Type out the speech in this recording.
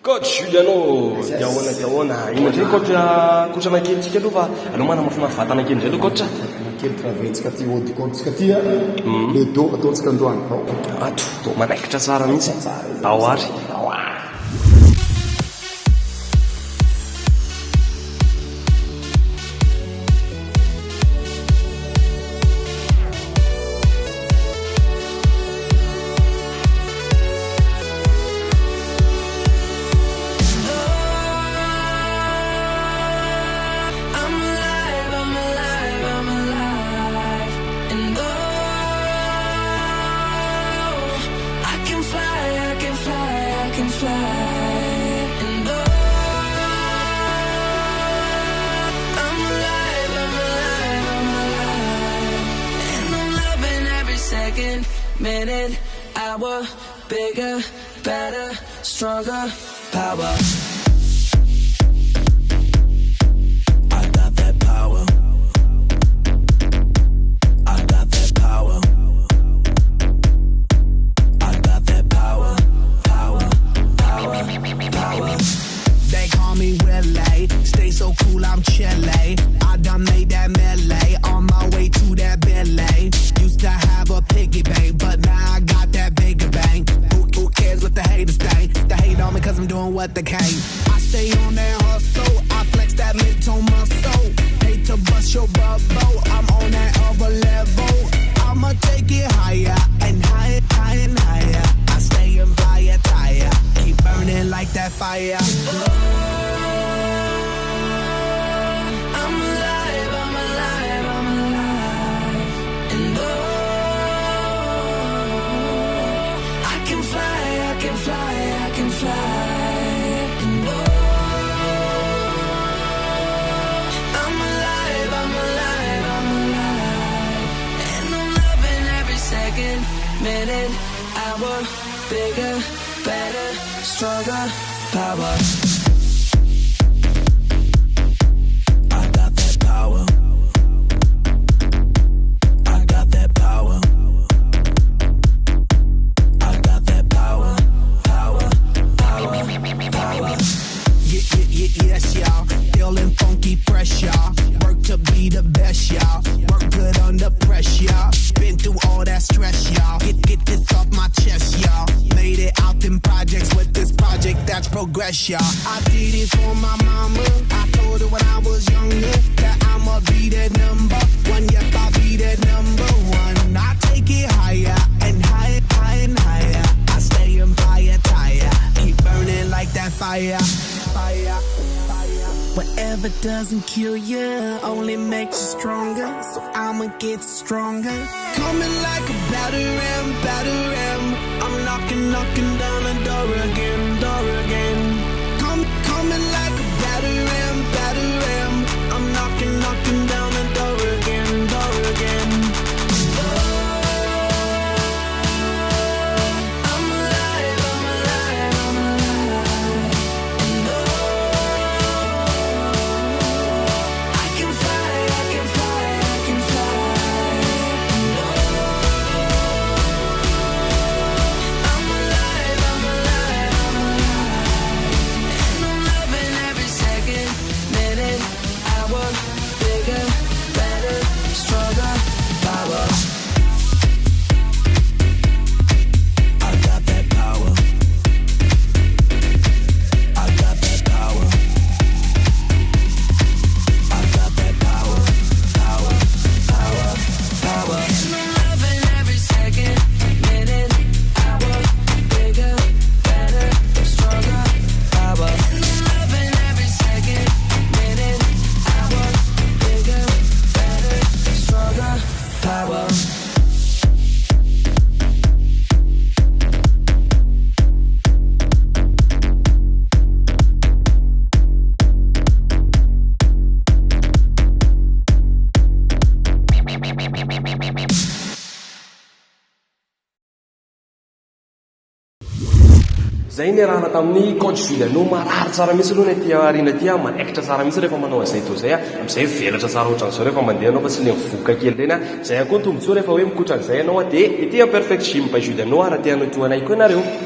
Coach Juliano, diaona. Ino ndray coach kotrana kelitsika aloha fa anao mana mafina vatana kely ndray aloha coach. Kely traventsika ty odikotsika ty le do ataontsika androany ato do manaikitra tsara mihitsy ao ary minute, hour, bigger, better, stronger, power. I got that power. I got that power. I got that power. Power, power, power. They call me Willie, stay so cool, I'm chilly. I done made that melee, on my way to that Billy. Used to have a piggy bank, but now I got that bigger bank. Who cares what the haters think? They hate on me cause I'm doing what they can. I stay on that hustle, I flex that mid-tone muscle. Hate to bust your bubble, I'm on that other level. I'ma take it higher and higher, higher and higher. I stay in fire tire, keep burning like that fire. Minute, hour, bigger, better, stronger, power. I got that power. I got that power. I got that power. Power, power, power. Yes, y'all. Feeling funky, fresh, y'all. Work to be the best, y'all. Work good under pressure, y'all. Been through all that stress, y'all. Get this off my chest, y'all. Made it out in projects with this project, that's progress, y'all. I did it for my mama. I told her when I was younger that I'ma be that number one. Yep, I'll be that number one. I take it higher and higher, higher and higher. I stay in fire tire, keep burning like that fire. Fire. Whatever doesn't kill you only makes you stronger, so I'ma get stronger. Coming like a batter ram. I'm knocking down the door again. Coming like a batter ram. I'm knocking down the door again. zay ny rahana tamin'ny coach Juliano marary tsara mihitsy aloha ny aty arina aty manaikitra tsara mihitsy rehefa manao an'izay to zay am'izay velatra tsara ohatran'izao rehefa mandeha anao fa tsy le mivoaka kely reny zay koa tombontsoa rehefa hoe mikotra an'izay anao dia ety perfect gym by Juliano raha te hanotoanay koa ianareo.